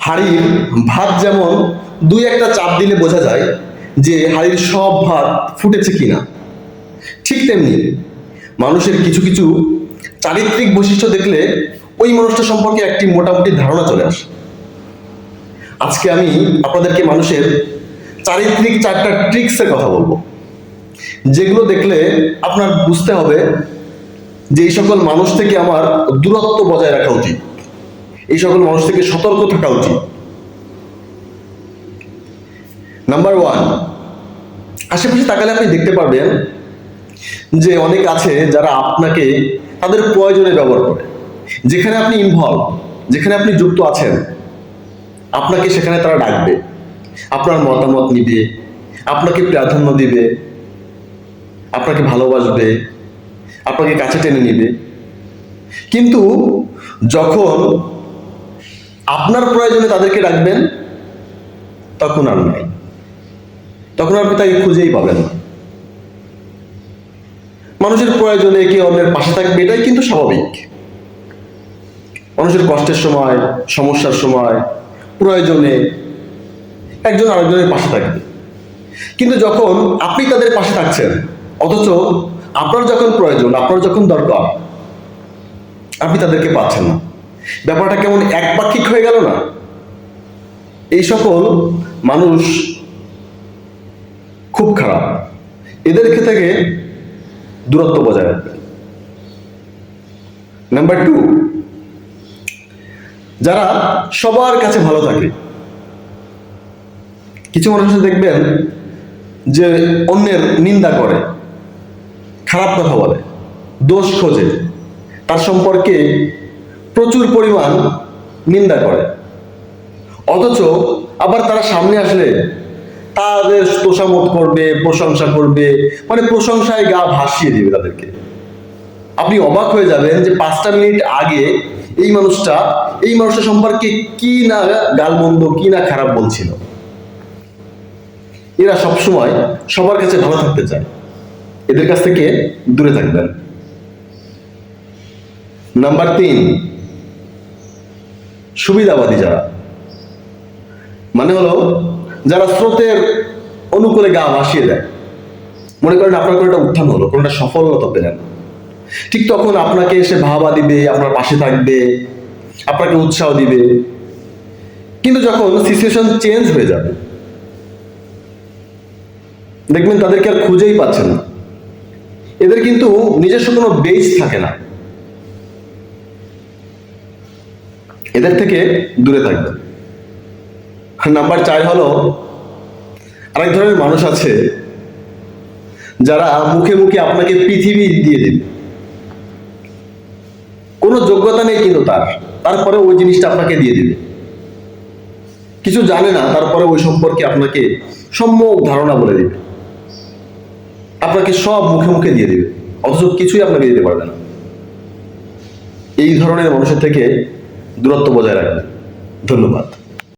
হাঁড়ির ভাত যেমন দুই একটা চাপ দিলে বোঝা যায় যে হাঁড়ির সব ভাত ফুটেছে কিনা, ঠিক তেমনি মানুষের কিছু কিছু চারিত্রিক বৈশিষ্ট্য দেখলে ওই মানুষটা সম্পর্কে একটি মোটামুটি ধারণা চলে আসে। আজকে আমি আপনাদেরকে মানুষের চারিত্রিক চারটা ট্রিক্সের কথা বলবো, যেগুলো দেখলে আপনার বুঝতে হবে যে এই সকল মানুষ থেকে আমার দূরত্ব বজায় রাখা উচিত, এই সকল মানুষ থেকে সতর্ক থাকা উচিত। নাম্বার 1, আশেপাশে তাকালে আপনি দেখতে পারবেন যে অনেক আছে যারা আপনাকে তাদের প্রয়োজনে ব্যবহার করে। যেখানে আপনি ইনভলভ, যেখানে আপনি যুক্ত আছেন, আপনাকে সেখানে তারা ডাকবে, আপনার মতামত নিবে, আপনাকে প্রাধান্য দিবে, আপনাকে ভালোবাসবে, আপনাকে কাছে টেনে নিবে। কিন্তু যখন আপনার প্রয়োজনে তাদেরকে ডাকবেন, তখন আর নাই, তখন আপনি তাকে খুঁজেই পাবেন না। মানুষের প্রয়োজনে একে অন্যের পাশে থাকবে, এটাই কিন্তু স্বাভাবিক। মানুষের কষ্টের সময়, সমস্যার সময়, প্রয়োজনে একজন আরেকজনের পাশে থাকবে। কিন্তু যখন আপনি তাদের পাশে থাকছেন, অথচ আপনার যখন প্রয়োজন, আপনার যখন দরকার, আপনি তাদেরকে পাচ্ছেন না, ব্যাপারটা কেমন একপাক্ষিক হয়ে গেল না? এই সকল মানুষ খুব খারাপ, এদের থেকে দূরত্ব বজায় রাখবেন। নাম্বার 2, যারা সবার কাছে ভালো থাকে। কিছু মানুষ দেখবেন যে অন্যের নিন্দা করে, খারাপ কথা বলে, দোষ খোঁজে, তার সম্পর্কে প্রচুর পরিমাণ নিন্দা করে, অথচ আবার তারা সামনে আসলে তাদের তোষামত করবে, প্রশংসা করবে, মানে প্রশংসায় গা ভাসিয়ে দিবে তাদেরকে। আপনি অবাক হয়ে যাবেন যে 5টা মিনিট আগে এই মানুষটা সম্পর্কে কি না গালমন্দ, কি না খারাপ বলছিল। এরা সবসময় সবার কাছে ভালো থাকতে চায়, এদের কাছ থেকে দূরে থাকবেন। নাম্বার 3, সুবিধাবাদী যারা, মানে হলো যারা স্রোতের অনুকূলে গা ভাসিয়ে দেয়। মনে করেন আপনার কোনটা উত্থান হলো, কোনটা সফলতা পেলেন, ঠিক তখন আপনাকে এসে ভাবা দিবে, আপনার পাশে থাকবে, আপনাকে উৎসাহ দিবে। কিন্তু যখন সিচুয়েশন চেঞ্জ হয়ে যাবে, দেখবেন তাদেরকে আর খুঁজেই পাচ্ছেন না। এদের কিন্তু নিজস্ব কোনো বেস থাকে না, এদের থেকে দূরে থাকবেন। নাম্বার 4 হলো আরেক ধরনের মানুষ আছে যারা মুখে মুখে আপনাকে পৃথিবী দিয়ে দিবে, কোনো যোগ্যতা নেই কিন্তু তারপরে ওই জিনিসটা আপনাকে দিয়ে দিবে। কিছু জানে না, তারপরে ওই সম্পর্কে আপনাকে সম্যক ধারণা বলে দিবে, আপনাকে সব মুখে মুখে দিয়ে দিবে, অথচ কিছুই আপনাকে দিতে পারবে না। এই ধরনের মানুষের থেকে দূরত্ব বজায় রাখবেন। ধন্যবাদ।